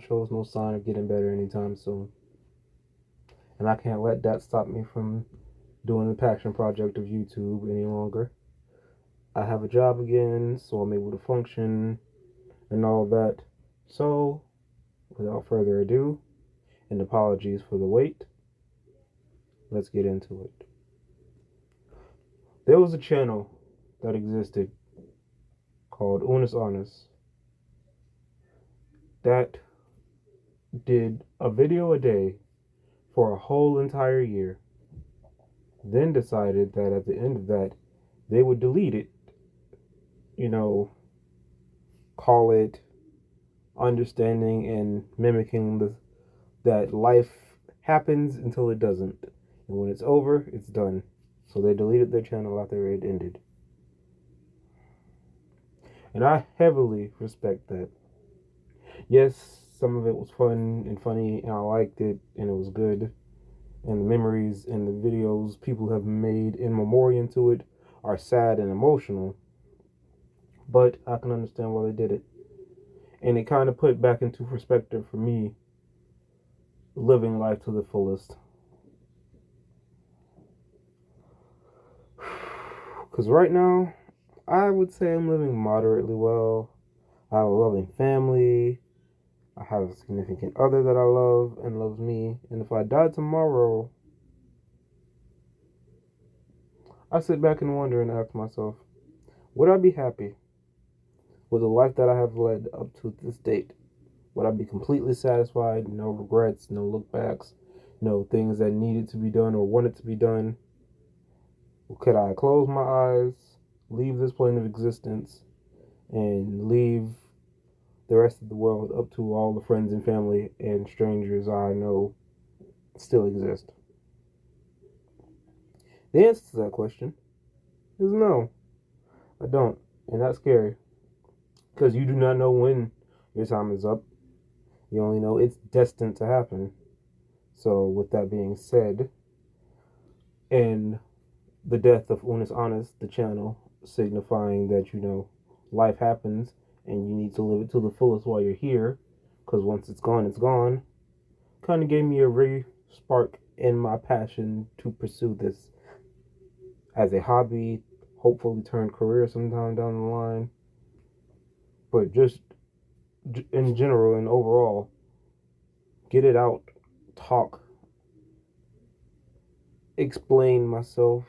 health shows no sign of getting better anytime soon. And I can't let that stop me from doing the passion project of YouTube any longer. I have a job again, so I'm able to function and all that. So, without further ado, and apologies for the wait, let's get into it. There was a channel that existed called Unis Honest that did a video a day for a whole entire year, then decided that at the end of that, they would delete it, you know, call it understanding and mimicking that life happens until it doesn't. And when it's over, it's done. So they deleted their channel after it ended. And I heavily respect that. Yes, some of it was fun and funny, and I liked it, and it was good. And the memories and the videos people have made in memoriam to it are sad and emotional. But I can understand why they did it. And it kind of put back into perspective for me living life to the fullest. Because right now, I would say I'm living moderately well. I have a loving family. I have a significant other that I love and loves me. And if I died tomorrow, I sit back and wonder and ask myself, would I be happy with the life that I have led up to this date? Would I be completely satisfied? No regrets, no lookbacks, no things that needed to be done or wanted to be done? Could I close my eyes, leave this plane of existence, and leave the rest of the world up to all the friends and family and strangers I know still exist? The answer to that question is no, I don't. And that's scary because you do not know when your time is up. You only know it's destined to happen. So, with that being said, and the death of Unis Honest, the channel, signifying that, life happens and you need to live it to the fullest while you're here, because once it's gone, kind of gave me a re-spark in my passion to pursue this as a hobby, hopefully turn career sometime down the line. But just in general and overall, get it out, talk, not explain myself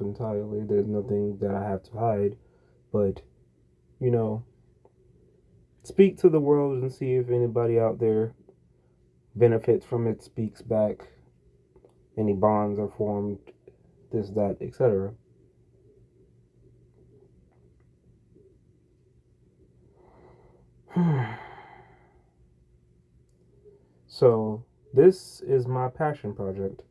entirely. There's nothing that I have to hide, but, speak to the world and see if anybody out there benefits from it, speaks back, any bonds are formed, this, that, etc. So, this is my passion project.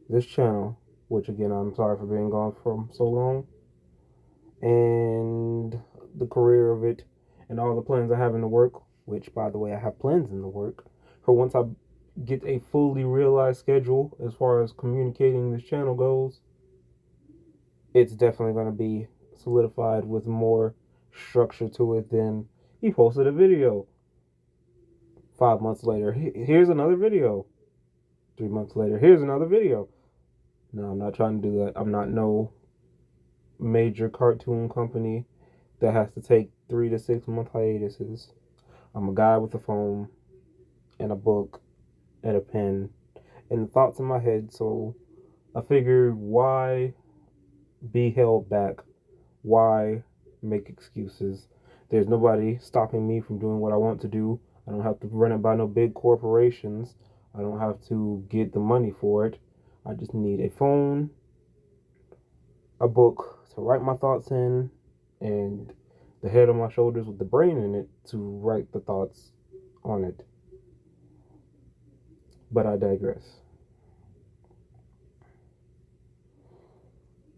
This channel, which again, I'm sorry for being gone for so long, and the career of it, and all the plans I have in the work, which, by the way, I have plans in the work for once I get a fully realized schedule as far as communicating this channel goes. It's definitely going to be solidified with more structure to it than he posted a video. 5 months later, here's another video. 3 months later, here's another video. No, I'm not trying to do that. I'm not no major cartoon company that has to take 3 to 6 month hiatuses. I'm a guy with a phone and a book and a pen and thoughts in my head, so I figured, why be held back? Why make excuses? There's nobody stopping me from doing what I want to do. I don't have to run it by no big corporations. I don't have to get the money for it. I just need a phone, a book to write my thoughts in, and the head on my shoulders with the brain in it to write the thoughts on it. But I digress.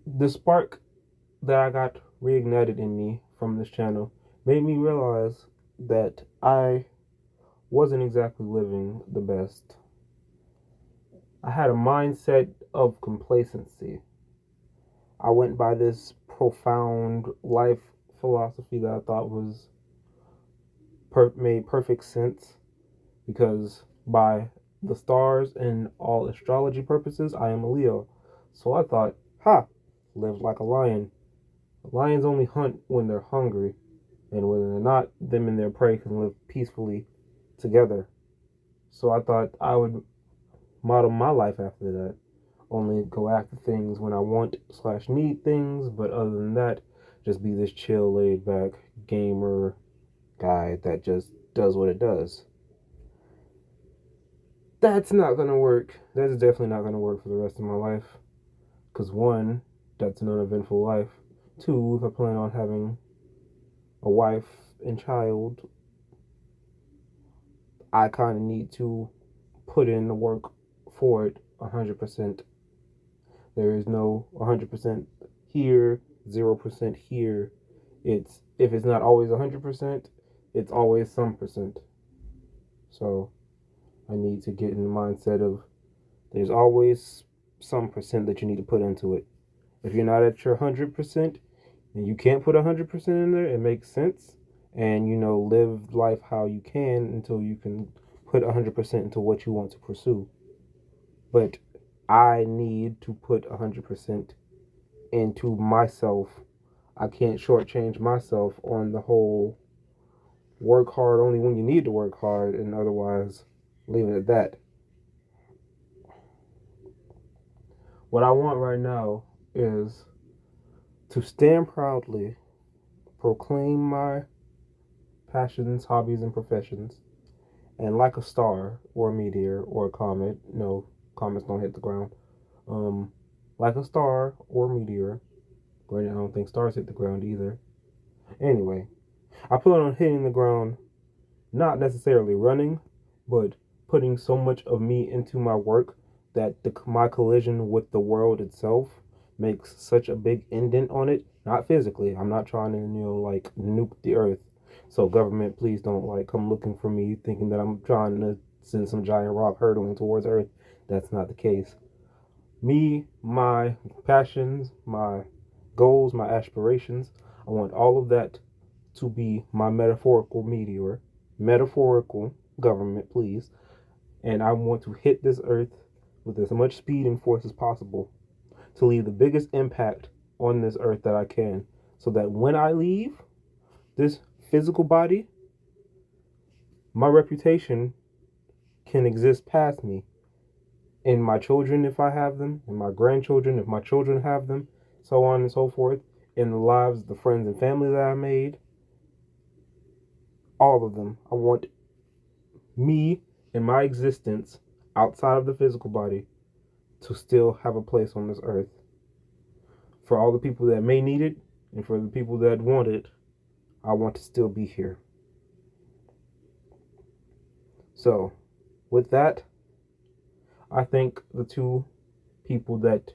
The spark that I got reignited in me from this channel made me realize that I wasn't exactly living the best. I had a mindset of complacency. I went by this profound life philosophy that I thought was made perfect sense because by the stars and all astrology purposes, I am a Leo. So I thought, live like a lion. Lions only hunt when they're hungry, and when they're not, them and their prey can live peacefully together. So I thought I would model my life after that. Only go after things when I want slash need things, but other than that, just be this chill, laid back gamer guy that just does what it does. That's not gonna work. That's definitely not gonna work for the rest of my life. Because one, that's an uneventful life. Two, if I plan on having a wife and child, I kind of need to put in the work for it 100%. There is no 100% here, 0% here. It's if it's not always 100%, it's always some percent. So I need to get in the mindset of there's always some percent that you need to put into it. If you're not at your 100% and you can't put 100% in there, it makes sense. And live life how you can until you can put 100% into what you want to pursue. But I need to put 100% into myself. I can't shortchange myself on the whole work hard only when you need to work hard and otherwise leave it at that. What I want right now is to stand proudly, proclaim my passions, hobbies, and professions, and like a star or a meteor or a comet, no, comets don't hit the ground, like a star or a meteor, granted I don't think stars hit the ground either. Anyway, I plan on hitting the ground, not necessarily running, but putting so much of me into my work that my collision with the world itself makes such a big indent on it. Not physically. I'm not trying to, nuke the earth. So government, please don't come looking for me thinking that I'm trying to send some giant rock hurtling towards earth. That's not the case. Me, my passions, my goals, my aspirations, I want all of that to be my metaphorical meteor. Metaphorical government, please. And I want to hit this earth with as much speed and force as possible to leave the biggest impact on this earth that I can, so that when I leave this physical body, my reputation can exist past me. And my children, if I have them, and my grandchildren, if my children have them, so on and so forth, in the lives, the friends and family that I made, all of them. I want me and my existence outside of the physical body to still have a place on this earth. For all the people that may need it, and for the people that want it, I want to still be here. So, with that, I think the two people that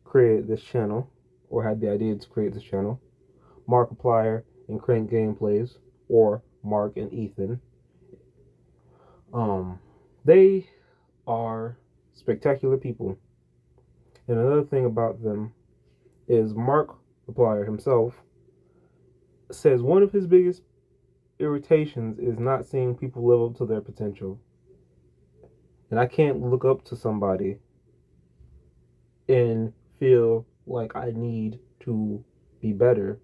created this channel, or had the idea to create this channel, Markiplier and Crank Gameplays, or Mark and Ethan, they are spectacular people. And another thing about them is Markiplier himself says one of his biggest irritations is not seeing people live up to their potential. And I can't look up to somebody and feel like I need to be better,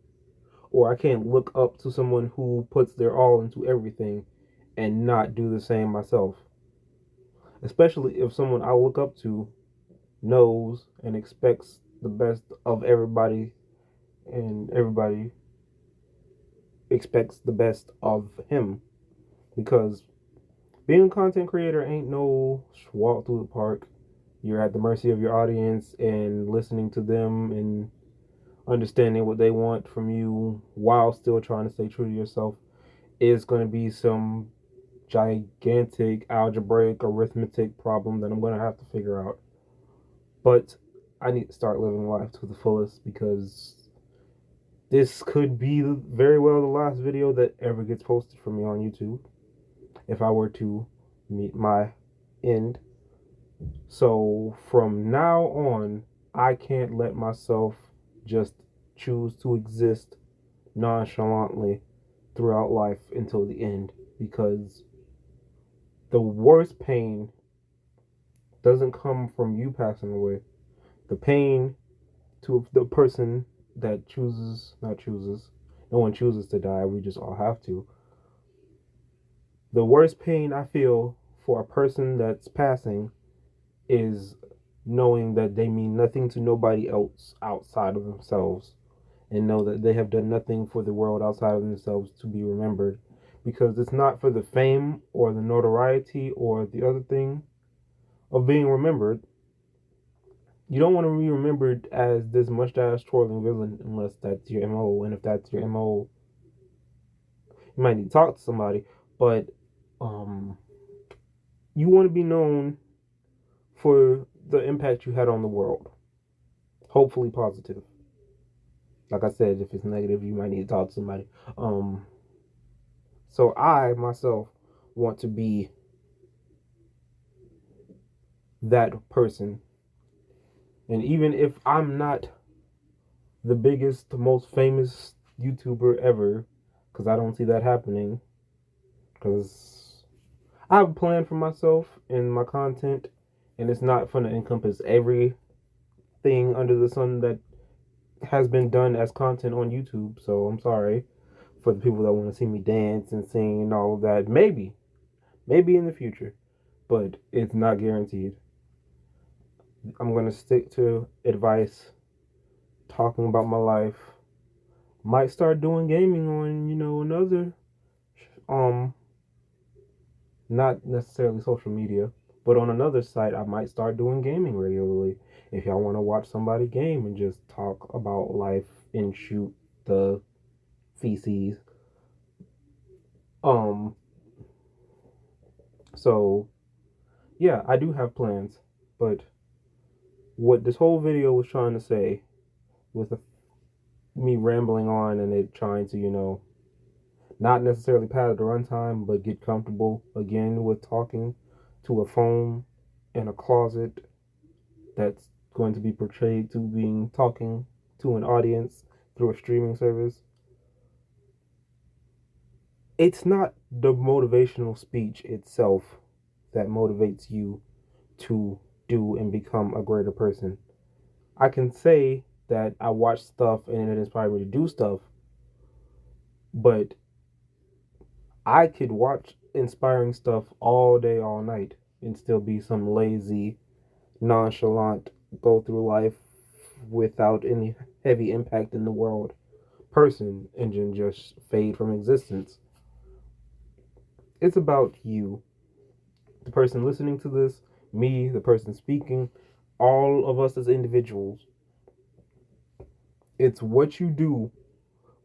or I can't look up to someone who puts their all into everything and not do the same myself. Especially if someone I look up to knows and expects the best of everybody, and everybody expects the best of him. Because being a content creator ain't no walk through the park. You're at the mercy of your audience and listening to them and understanding what they want from you while still trying to stay true to yourself is going to be some gigantic algebraic arithmetic problem that I'm going to have to figure out. But I need to start living life to the fullest, because this could be very well the last video that ever gets posted from me on YouTube if I were to meet my end. So from now on, I can't let myself just choose to exist nonchalantly throughout life until the end. because the worst pain doesn't come from you passing away. The pain to the person that not chooses, no one chooses to die, we just all have to. The worst pain I feel for a person that's passing is knowing that they mean nothing to nobody else outside of themselves, and know that they have done nothing for the world outside of themselves to be remembered, because it's not for the fame or the notoriety or the other thing of being remembered. You don't want to be remembered as this mustache twirling villain unless that's your MO. And if that's your MO, you might need to talk to somebody. But um, you want to be known for the impact you had on the world. Hopefully positive. Like I said, if it's negative, you might need to talk to somebody. So I myself want to be that person. And even if I'm not the biggest, most famous YouTuber ever, because I don't see that happening, because I have a plan for myself and my content, and it's not going to encompass everything under the sun that has been done as content on YouTube. So I'm sorry for the people that want to see me dance and sing and all of that. Maybe in the future, but it's not guaranteed. I'm going to stick to advice, talking about my life. Might start doing gaming on, another, not necessarily social media, but on another site. I might start doing gaming regularly. If y'all want to watch somebody game and just talk about life and shoot the feces. So yeah, I do have plans, but what this whole video was trying to say, with me rambling on and it trying to, not necessarily pad the runtime, but get comfortable again with talking to a phone in a closet that's going to be portrayed to being talking to an audience through a streaming service. It's not the motivational speech itself that motivates you to do and become a greater person. I can say that I watch stuff and it inspired me to do stuff, but I could watch inspiring stuff all day, all night, and still be some lazy, nonchalant, go through life without any heavy impact in the world person and then just fade from existence. It's about you, the person listening to this, me, the person speaking, all of us as individuals. It's what you do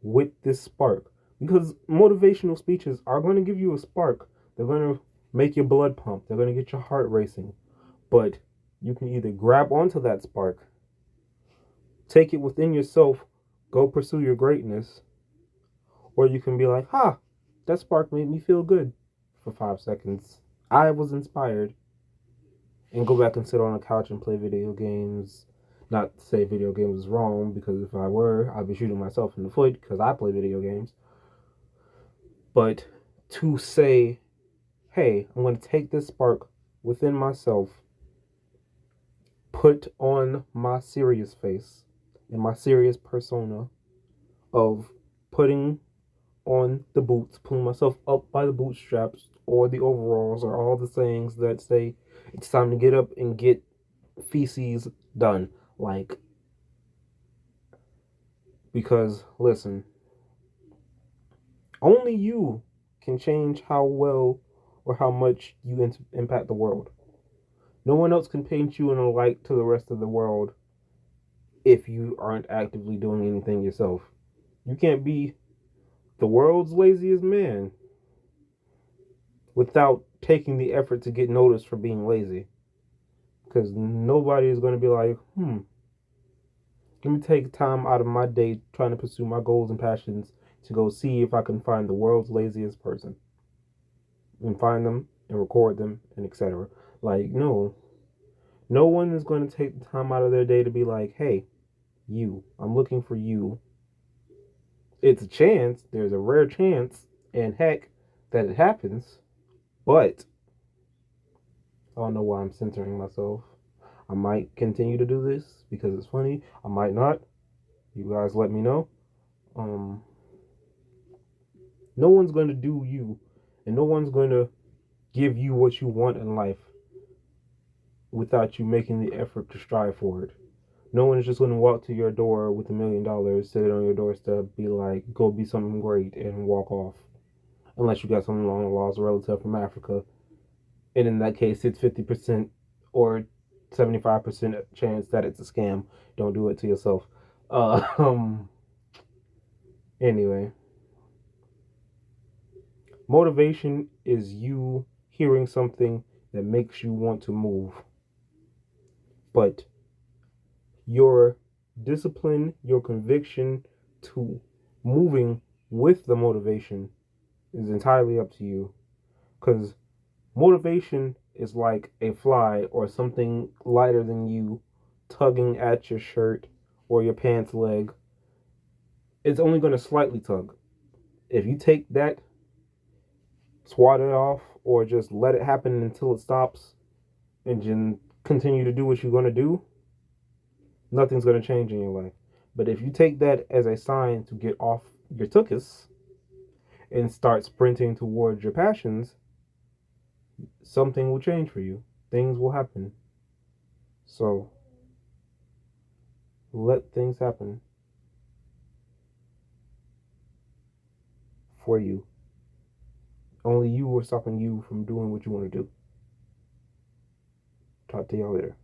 with this spark. Because motivational speeches are going to give you a spark. They're going to make your blood pump. They're going to get your heart racing. But you can either grab onto that spark, take it within yourself, go pursue your greatness, or you can be like, that spark made me feel good for 5 seconds. I was inspired. And go back and sit on a couch and play video games. Not to say video games is wrong, because if I were, I'd be shooting myself in the foot because I play video games. But to say, hey, I'm going to take this spark within myself, put on my serious face and my serious persona of putting on the boots, pulling myself up by the bootstraps or the overalls or all the sayings that say it's time to get up and get feces done. Like, because listen, only you can change how well or how much you impact the world. No one else can paint you in a light to the rest of the world if you aren't actively doing anything yourself. You can't be the world's laziest man without taking the effort to get noticed for being lazy. Because nobody is going to be like, let me take time out of my day trying to pursue my goals and passions to go see if I can find the world's laziest person. And find them and record them and etc. Like, no. No one is going to take the time out of their day to be like, hey, you, I'm looking for you. It's a chance. There's a rare chance. And heck, that it happens, but I don't know why I'm censoring myself. I might continue to do this because it's funny. I might not. You guys let me know. Um, no one's going to do you, and no one's going to give you what you want in life without you making the effort to strive for it. No one's just going to walk to your door with $1 million, sit on your doorstep, be like, go be something great, and walk off. Unless you got something along the laws, a relative from Africa. And in that case, it's 50% or 75% chance that it's a scam. Don't do it to yourself. Uh, um, anyway, motivation is you hearing something that makes you want to move. But your discipline, your conviction to moving with the motivation is entirely up to you. Because motivation is like a fly or something lighter than you tugging at your shirt or your pants leg. It's only going to slightly tug. If you take that, swat it off, or just let it happen until it stops and then continue to do what you're going to do, nothing's going to change in your life. But if you take that as a sign to get off your tuchus and start sprinting towards your passions, something will change for you. Things will happen. So let things happen for you. Only you are stopping you from doing what you want to do. Talk to y'all later.